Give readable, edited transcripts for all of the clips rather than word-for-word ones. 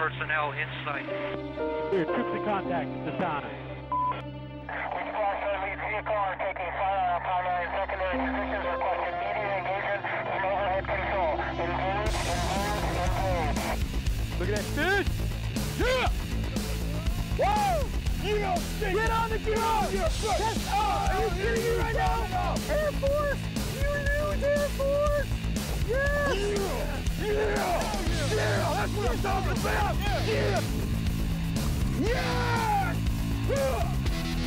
personnel in sight. Here, troops in contact at this time. Lead vehicle are taking fire on primary and secondary positions. Request immediate engagement and overhead control. Engage. Look at that fish! Yeah! Woo! Get on the ground! That's are you kidding me right now? Air Force! You use Air Force! Yes! Yeah! That's what I'm talking about! Yeah! Yes!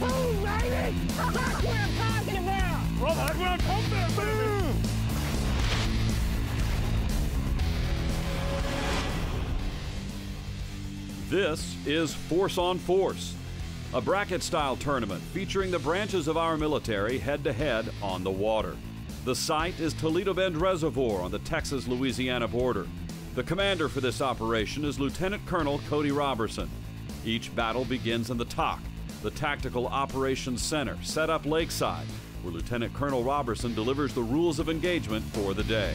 Boom, baby! That's what I'm talking about! Brother, that's what I'm talking about, boom! This is Force on Force, a bracket-style tournament featuring the branches of our military head-to-head on the water. The site is Toledo Bend Reservoir on the Texas-Louisiana border. The commander for this operation is Lieutenant Colonel Cody Robertson. Each battle begins in the TOC, the Tactical Operations Center, set up lakeside, where Lieutenant Colonel Robertson delivers the rules of engagement for the day.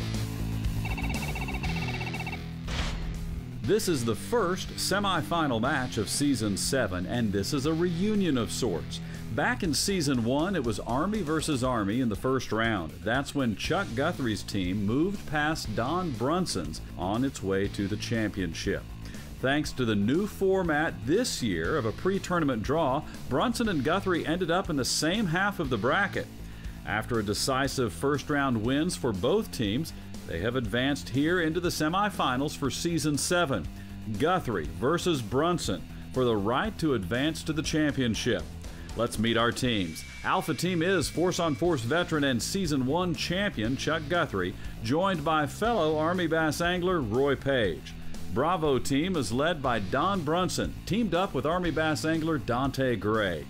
This is the first semifinal match of Season 7, and this is a reunion of sorts. Back in Season 1, it was Army versus Army in the first round. That's when Chuck Guthrie's team moved past Don Brunson's on its way to the championship. Thanks to the new format this year of a pre-tournament draw, Brunson and Guthrie ended up in the same half of the bracket. After a decisive first-round wins for both teams, they have advanced here into the semifinals for Season 7. Guthrie versus Brunson for the right to advance to the championship. Let's meet our teams. Alpha Team is Force on Force veteran and Season 1 champion Chuck Guthrie, joined by fellow Army bass angler Roy Page. Bravo Team is led by Don Brunson, teamed up with Army bass angler Dante Gray.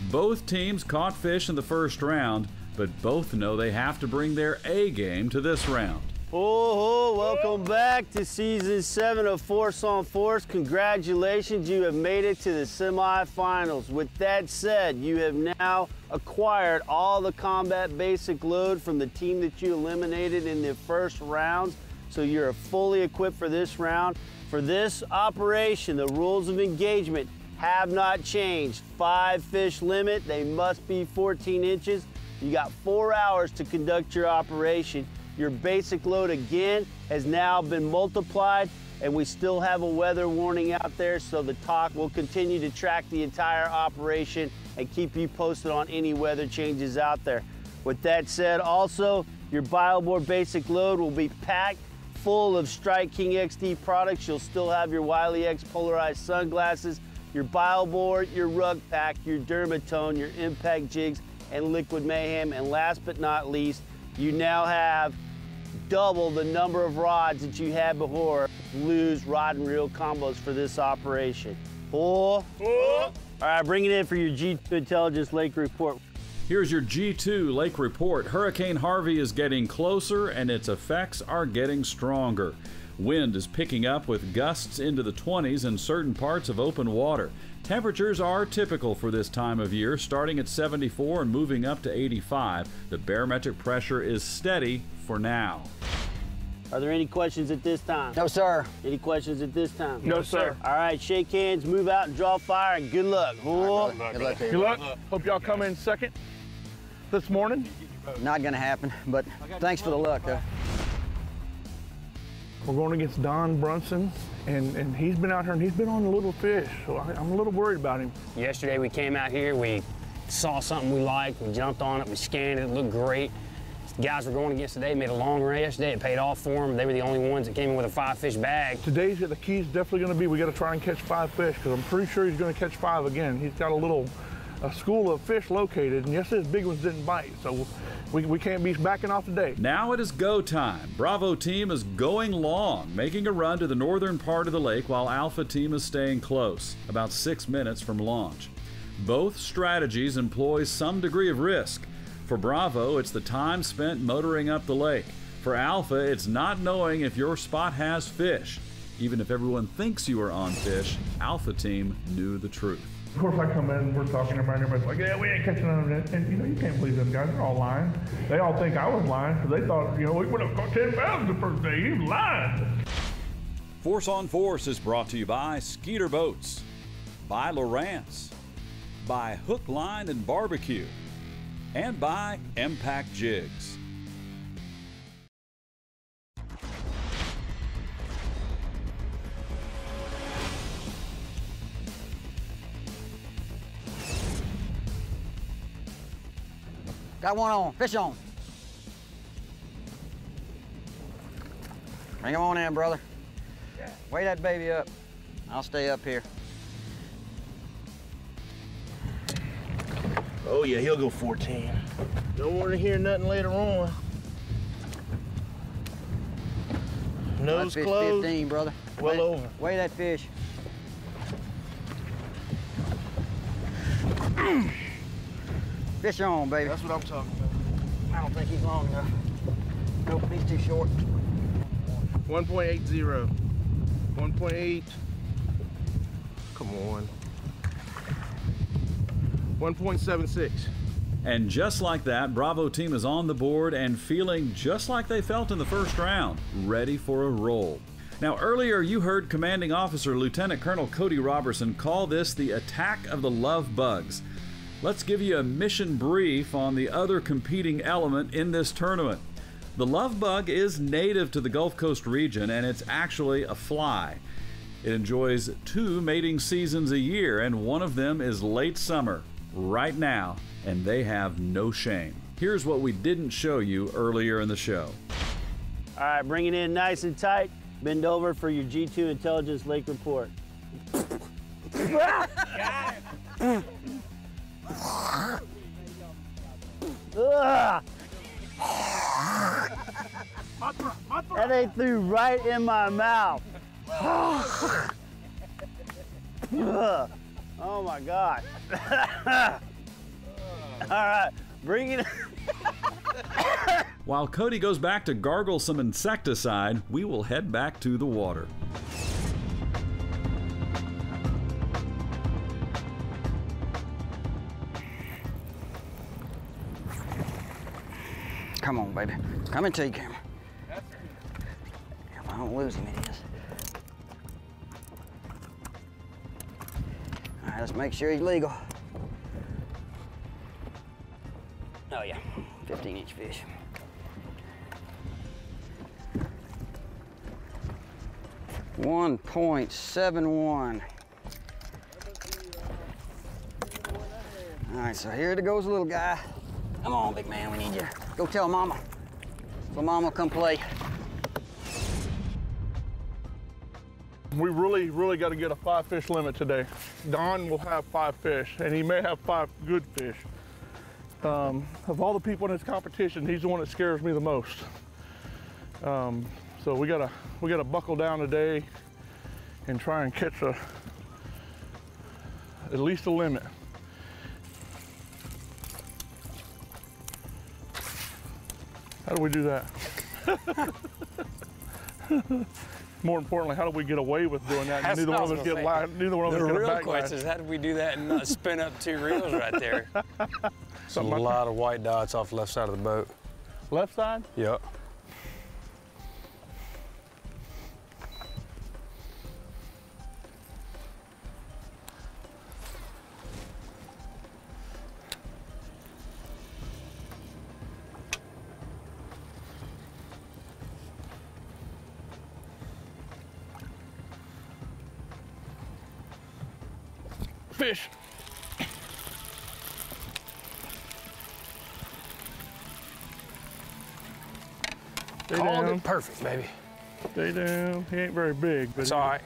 Both teams caught fish in the first round, but both know they have to bring their A game to this round. Oh, welcome back to Season 7 of Force on Force. Congratulations, you have made it to the semifinals. With that said, you have now acquired all the combat basic load from the team that you eliminated in the first rounds, so you're fully equipped for this round. For this operation, the rules of engagement have not changed. 5 fish limit, they must be 14 inches. You got 4 hours to conduct your operation. Your basic load again has now been multiplied, and we still have a weather warning out there, so the TOC will continue to track the entire operation and keep you posted on any weather changes out there. With that said, also, your BioBoard basic load will be packed full of Strike King XD products. You'll still have your Wiley X polarized sunglasses, your BioBoard, your rug pack, your Dermatone, your impact jigs, and Liquid Mayhem. And last but not least, you now have double the number of rods that you had before. Lose rod and reel combos for this operation. All right, bring it in for your G2 Intelligence Lake Report. Here's your G2 Lake Report. Hurricane Harvey is getting closer and its effects are getting stronger. Wind is picking up with gusts into the 20s in certain parts of open water. Temperatures are typical for this time of year, starting at 74 and moving up to 85. The barometric pressure is steady for now. Are there any questions at this time? No, sir. Any questions at this time? No, sir. All right, shake hands, move out, and draw fire, and good luck. Good luck. Good luck. Hope y'all come in second this morning. Not gonna happen, but thanks for the luck, though. We're going against Don Brunson, and he's been out here and he's been on the little fish, so I'm a little worried about him. Yesterday we came out here, we saw something we liked, we jumped on it, we scanned it, it looked great. The guys we're going against today made a long run yesterday, it paid off for them. They were the only ones that came in with a 5-fish bag. Today's the key is definitely going to be we got to try and catch 5 fish, because I'm pretty sure he's going to catch 5 again. He's got a school of fish located, and yesterday his big ones didn't bite, so we can't be backing off today. Now it is go time. Bravo Team is going long, making a run to the northern part of the lake while Alpha Team is staying close, about 6 minutes from launch. Both strategies employ some degree of risk. For Bravo, it's the time spent motoring up the lake. For Alpha, it's not knowing if your spot has fish. Even if everyone thinks you are on fish, Alpha Team knew the truth. Of course, I come in and we're talking about it, everybody's like, yeah, we ain't catching none of that. And you can't believe them guys, they're all lying. They all think I was lying because they thought, we would have caught 10 pounds the first day. He was lying. Force on Force is brought to you by Skeeter Boats, by Lowrance, by Hook, Line, and Barbecue, and by Impact Jigs. Got one on, fish on. Bring him on in, brother. Weigh that baby up. I'll stay up here. Oh yeah, he'll go 14. Don't want to hear nothing later on. Nose That fish closed. 15, brother. Well over. Weigh that fish. Fish on, baby. That's what I'm talking about. I don't think he's long enough. Nope, he's too short. 1.80. 1.8. Come on. 1.76. And just like that, Bravo team is on the board and feeling just like they felt in the first round, ready for a roll. Now, earlier you heard Commanding Officer Lieutenant Colonel Cody Robertson call this the attack of the love bugs. Let's give you a mission brief on the other competing element in this tournament. The love bug is native to the Gulf Coast region, and it's actually a fly. It enjoys 2 mating seasons a year, and one of them is late summer, right now, and they have no shame. Here's what we didn't show you earlier in the show. All right, bring it in nice and tight. Bend over for your G2 Intelligence Lake report. That they threw right in my mouth. Oh my God. All right, bring it. While Cody goes back to gargle some insecticide, we will head back to the water. Come on, baby. Come and take him. If I don't lose him, it is. All right, let's make sure he's legal. Oh yeah, 15-inch fish. $1.71. All right, so here it goes, little guy. Come on, big man, we need you. Go tell Mama. So Mama will come play. We really got to get a 5-fish limit today. Don will have 5 fish, and he may have 5 good fish. Of all the people in this competition, he's the one that scares me the most. So we gotta buckle down today and try and catch at least a limit. How do we do that? More importantly, how do we get away with doing that? That's Neither one what of I us was get gonna live. Neither one of us The get a real backlash. question is, how do we do that and not spin up 2 reels right there? It's a lot of white dots off the left side of the boat. Left side? Yep. Fish. Stay Called down. it perfect, baby. Stay down. He ain't very big, but It's all right.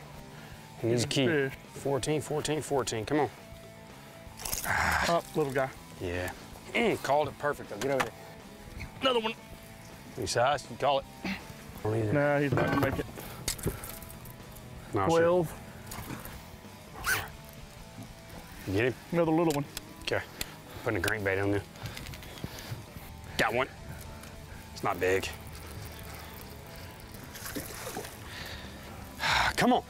He needs a key. Fish. 14, 14, 14. Come on. Up, little guy. Yeah. Called it perfect, though. Get over there. Another one. Any size? You call it. Don't either. Nah, he's not gonna make it. No, 12. Sure. You get him? Another little one. Okay. Putting a crankbait on there. Got one. It's not big. Come on.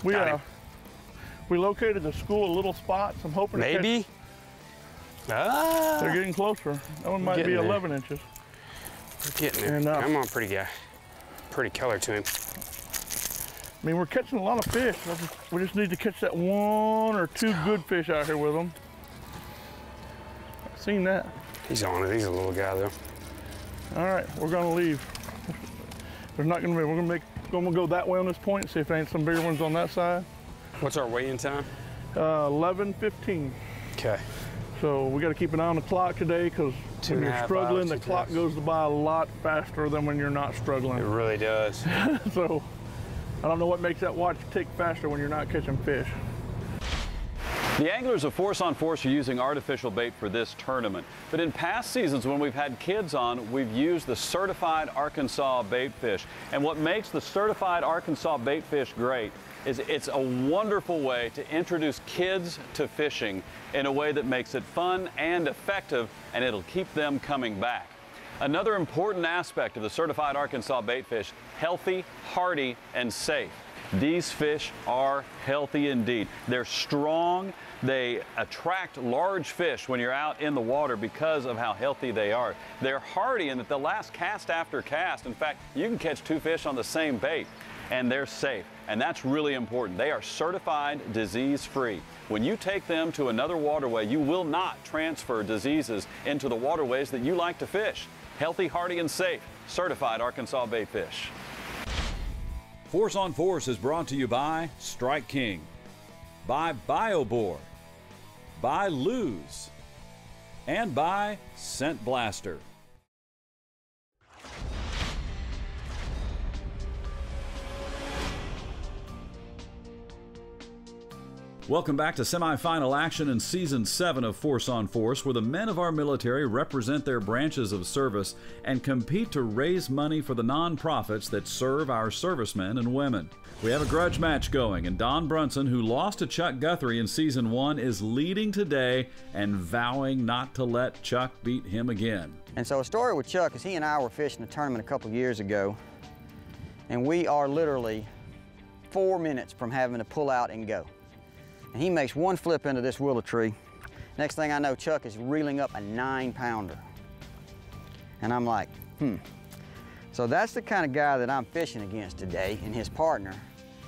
We Got him. we located the school of little spots. I'm hoping to catch- Maybe. They're getting closer. That one might be getting there. 11 inches. We're getting there. Enough. Come on, pretty guy. Pretty color to him. I mean, we're catching a lot of fish. We just need to catch that 1 or 2 good fish out here with them. I've seen that. He's on it. He's a little guy though. All right, we're gonna leave. There's not gonna be. We're gonna go that way on this point and see if there ain't some bigger ones on that side. What's our weigh-in time? 11:15. Okay. So we got to keep an eye on the clock today because when you're struggling, the clock goes by a lot faster than when you're not struggling. It really does. So I don't know what makes that watch tick faster when you're not catching fish. The anglers of Force on Force are using artificial bait for this tournament. But in past seasons when we've had kids on, we've used the certified Arkansas bait fish. And what makes the certified Arkansas bait fish great is it's a wonderful way to introduce kids to fishing in a way that makes it fun and effective, and it'll keep them coming back. Another important aspect of the certified Arkansas bait fish, healthy, hardy, and safe. These fish are healthy indeed. They're strong. They attract large fish when you're out in the water because of how healthy they are. They're hardy in that they'll last cast after cast. In fact, you can catch 2 fish on the same bait, and they're safe. And that's really important. They are certified disease-free. When you take them to another waterway, you will not transfer diseases into the waterways that you like to fish. Healthy, hardy, and safe. Certified Arkansas bait fish. Force on Force is brought to you by Strike King, by BioBore, by Lose, and by Scent Blaster. Welcome back to semifinal action in Season 7 of Force on Force, where the men of our military represent their branches of service and compete to raise money for the nonprofits that serve our servicemen and women. We have a grudge match going, and Don Brunson, who lost to Chuck Guthrie in Season 1, is leading today and vowing not to let Chuck beat him again. And so a story with Chuck is he and I were fishing a tournament a couple years ago, and we are literally 4 minutes from having to pull out and go. And he makes one flip into this willow tree. Next thing I know, Chuck is reeling up a 9-pounder. And I'm like, So that's the kind of guy that I'm fishing against today and his partner.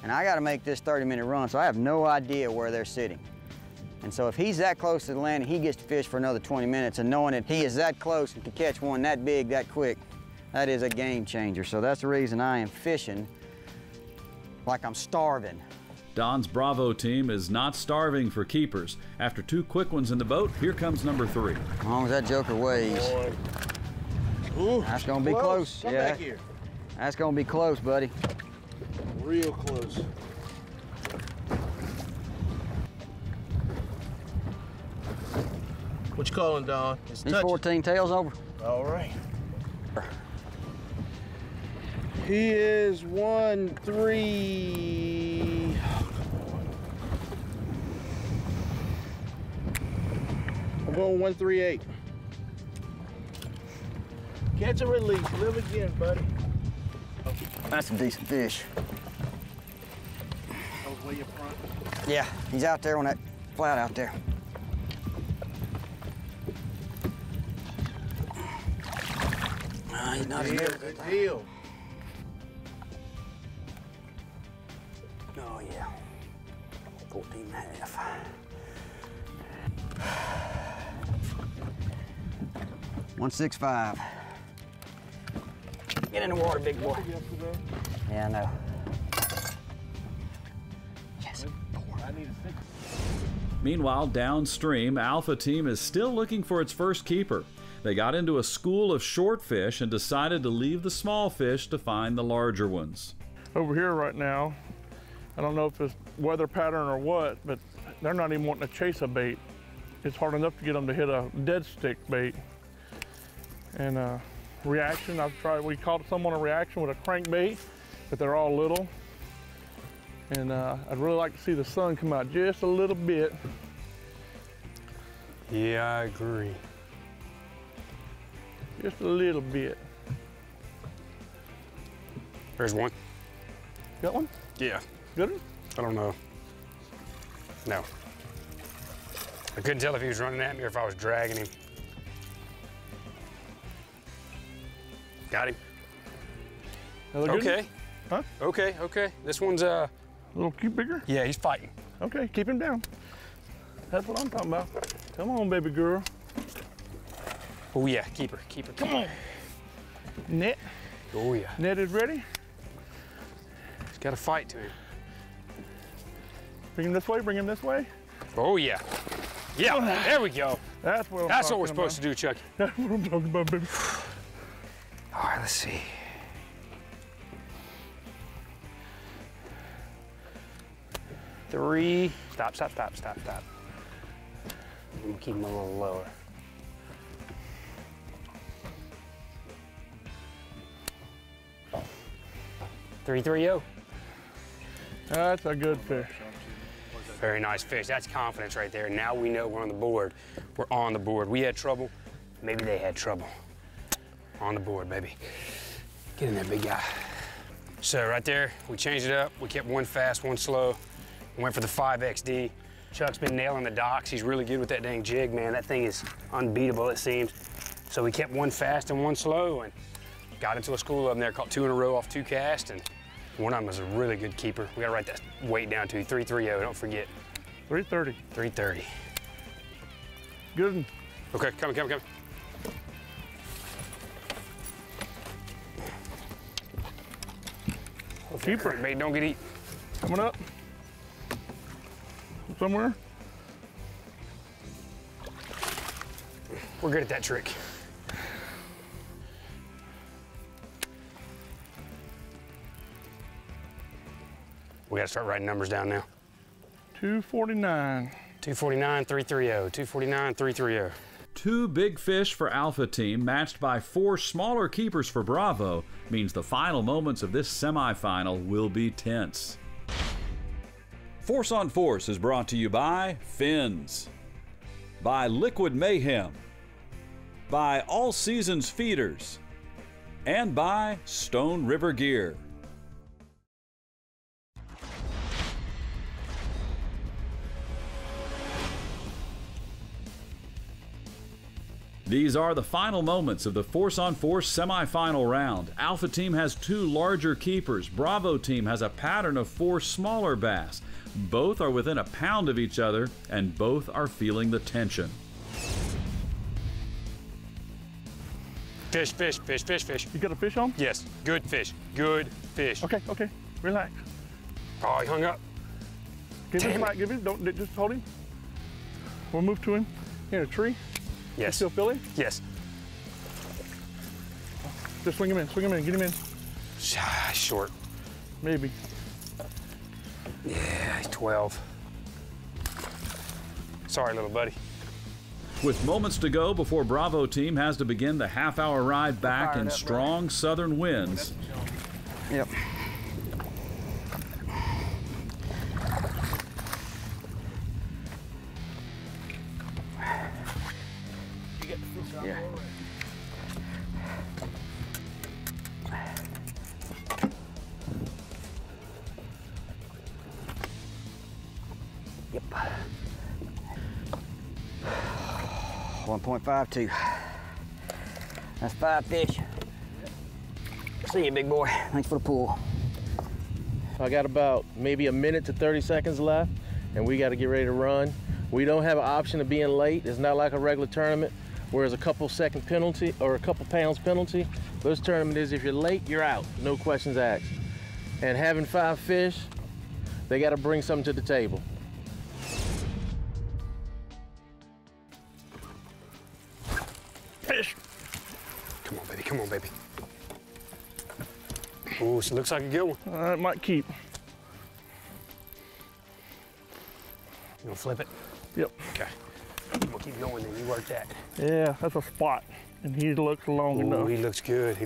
And I gotta make this 30-minute run, so I have no idea where they're sitting. And so if he's that close to the land and he gets to fish for another 20 minutes, and knowing that he is that close and can catch one that big, that quick, that is a game changer. So that's the reason I am fishing like I'm starving. Don's Bravo team is not starving for keepers. After 2 quick ones in the boat, here comes number 3. As long as that joker weighs. Ooh, that's gonna be close. Come back here. That's gonna be close, buddy. Real close. What you calling, Don? It's He's touching. 14 tails over. All right. He is 1-3. I'm going 1-3-8. Catch and release. Live again, buddy. That's a decent fish. That was way up front. Yeah, he's out there on that flat out there. He's not as good. Good deal. Oh, yeah. 14.5. $165. Get in the water, big boy. Yeah, I know. Yes. Meanwhile, downstream, Alpha Team is still looking for its first keeper. They got into a school of short fish and decided to leave the small fish to find the larger ones. Over here right now, I don't know if it's weather pattern or what, but they're not even wanting to chase a bait. It's hard enough to get them to hit a dead stick bait. And reaction, we caught someone a reaction with a crankbait, but they're all little. And I'd really like to see the sun come out just a little bit. Yeah, I agree. Just a little bit. There's one. Got one? Yeah. Good one? I don't know. No. I couldn't tell if he was running at me or if I was dragging him. Got him. Another good Okay. one? Huh? Okay, okay. This one's A little cute bigger? yeah, he's fighting. Okay, keep him down. That's what I'm talking about. Come on, baby girl. Oh yeah, keep her. Come on. Net. Oh yeah. Net is ready. He's got a fight to him. Bring him this way, bring him this way. Oh yeah. Yeah, there we go. That's what That's what we're supposed to do, Chucky. That's what I'm talking about, baby. All right, let's see. Three. Stop. I'm gonna keep him a little lower. Three, 3-0. That's a good fish. Very nice fish. That's confidence right there. Now we know we're on the board. We're on the board. We had trouble. Maybe they had trouble. On the board, baby. Get in there, big guy. So right there, we changed it up. We kept one fast, one slow. We went for the 5XD. Chuck's been nailing the docks. He's really good with that dang jig, man. That thing is unbeatable, it seems. So we kept one fast and one slow and got into a school up there, caught 2 in a row off 2 casts, and one of them was a really good keeper. We gotta write that weight down to 330, don't forget. 330. 330. Good one. Okay, coming. Keeper. Bait don't get eaten. Coming up. Somewhere. We're good at that trick. We gotta start writing numbers down now. 249. 249, 330. 249, 330. 2 big fish for Alpha Team, matched by 4 smaller keepers for Bravo, means the final moments of this semifinal will be tense. Force on Force is brought to you by Fins, by Liquid Mayhem, by All Seasons Feeders, and by Stone River Gear. These are the final moments of the Force on Force semifinal round. Alpha Team has 2 larger keepers. Bravo Team has a pattern of 4 smaller bass. Both are within a pound of each other, and both are feeling the tension. Fish. You got a fish on? Yes, good fish. Good fish. Okay. Relax. Oh, he hung up. Give him Damn slack. Give him. Don't just hold him. We'll move to him. Here, a tree. Yes. Still feel him? Yes. Just swing him in. Get him in. Short. Maybe. Yeah, he's 12. Sorry, little buddy. With moments to go before Bravo Team has to begin the half-hour ride back in strong southern winds. Yep. Yeah. Yep. 1.52. That's 5 fish. See you, big boy. Thanks for the pull. I got about maybe a minute to 30 seconds left, and we got to get ready to run. We don't have an option of being late. It's not like a regular tournament, whereas a couple second penalty or a couple pounds penalty. This tournament is if you're late, you're out. No questions asked. And having 5 fish, they got to bring something to the table. Fish. Come on, baby. Ooh, she looks like a good one. It might keep. You gonna flip it? Yep. Okay. We'll keep going then. You work that. Yeah, that's a spot. And he looks long Ooh, enough. he looks good.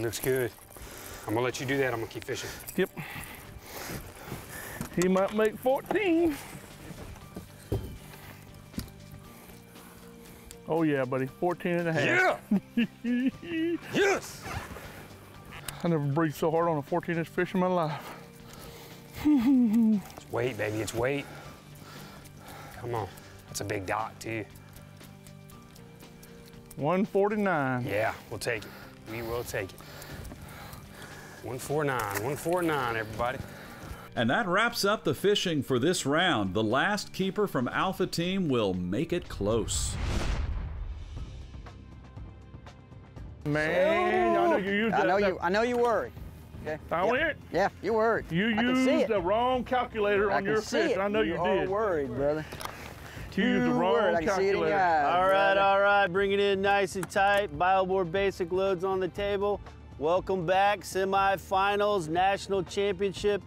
I'm gonna let you do that. I'm gonna keep fishing. Yep. He might make 14. Oh yeah, buddy, 14 and a half. Yeah! Yes! I never breathed so hard on a 14-inch fish in my life. It's weight, baby, it's weight. Come on. That's a big dock, too. 149. Yeah, we'll take it. We will take it. 149, 149, everybody. And that wraps up the fishing for this round. The last keeper from Alpha Team will make it close. Man, I know you used that. I know you worried. Okay. I went. Yeah, you worried. You I can see used it. the wrong calculator on your fish. I know you are did. worried, brother. You used the wrong I can see it in your calculator. eyes. All right, bring it in nice and tight. Bioboard basic loads on the table. Welcome back, semifinals, national championship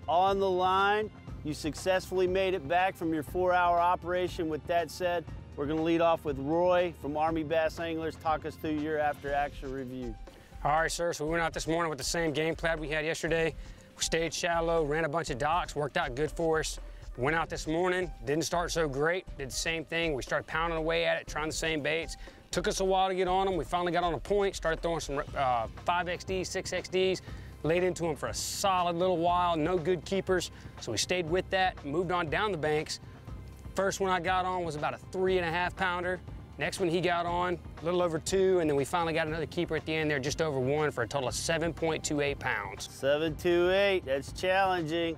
on the line. You successfully made it back from your 4-hour operation. With that said, we're gonna lead off with Roy from Army Bass Anglers. Talk us through your after-action review. All right, sir, so we went out this morning with the same game plan we had yesterday. We stayed shallow, ran a bunch of docks, worked out good for us. Went out this morning, didn't start so great, did the same thing. We started pounding away at it, trying the same baits. Took us a while to get on them. We finally got on a point, started throwing some 5XDs, 6XDs, laid into them for a solid little while, no good keepers. So we stayed with that, moved on down the banks. First one I got on was about a 3.5 pounder. Next one he got on, a little over 2, and then we finally got another keeper at the end there, just over 1 for a total of 7.28 pounds. 728, that's challenging.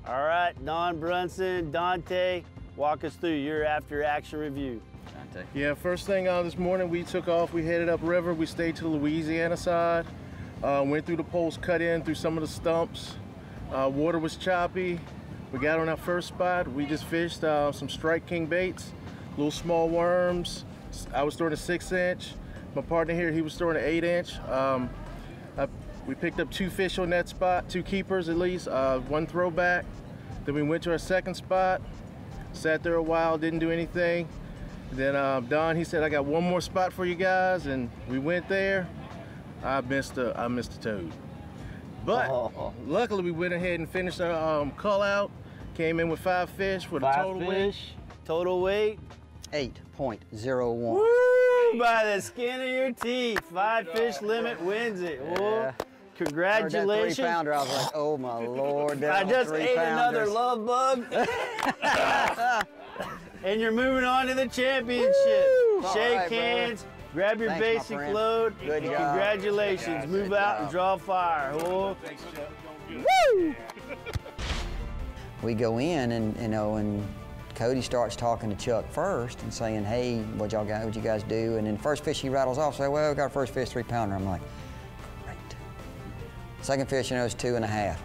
All right, Don Brunson, Dante, walk us through your after-action review. Dante. Yeah, first thing this morning we took off, we headed upriver, we stayed to the Louisiana side, went through the post, cut in through some of the stumps. Water was choppy. We got on our first spot, we just fished some Strike King baits, little small worms. I was throwing a 6-inch. My partner here, he was throwing an 8-inch. We picked up 2 fish on that spot, 2 keepers at least, 1 throwback. Then we went to our second spot, sat there a while, didn't do anything. Then Don, he said, I got 1 more spot for you guys, and we went there. I missed a toad. But luckily we went ahead and finished our cull out, came in with 5 fish with a total weight. Total weight? 8.01. Woo! By the skin of your teeth. 5 fish limit wins it. Yeah. Congratulations. That 3-pounder, I was like, oh my Lord. I just ate another love bug. And you're moving on to the championship. Woo! Shake All right, hands, grab your Thanks, my basic friend. load. Good job. Congratulations. Move out and draw fire. Oh. Woo! We go in and Cody starts talking to Chuck first and saying, hey, what'd you guys do? And then first fish he rattles off, say, well, we got our first fish 3-pounder. I'm like, great. Second fish, it's 2.5. I'm like,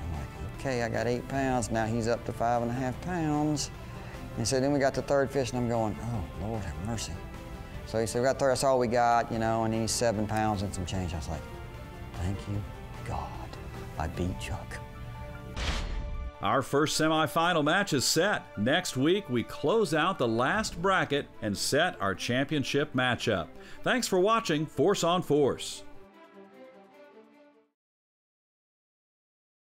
okay, I got 8 pounds. Now he's up to 5.5 pounds. And so then we got the third fish and I'm going, oh, Lord have mercy. So he said, we got third, that's all we got, and then he's 7 pounds and some change. I was like, thank you, God, I beat Chuck. Our first semifinal match is set. Next week, we close out the last bracket and set our championship matchup. Thanks for watching Force on Force.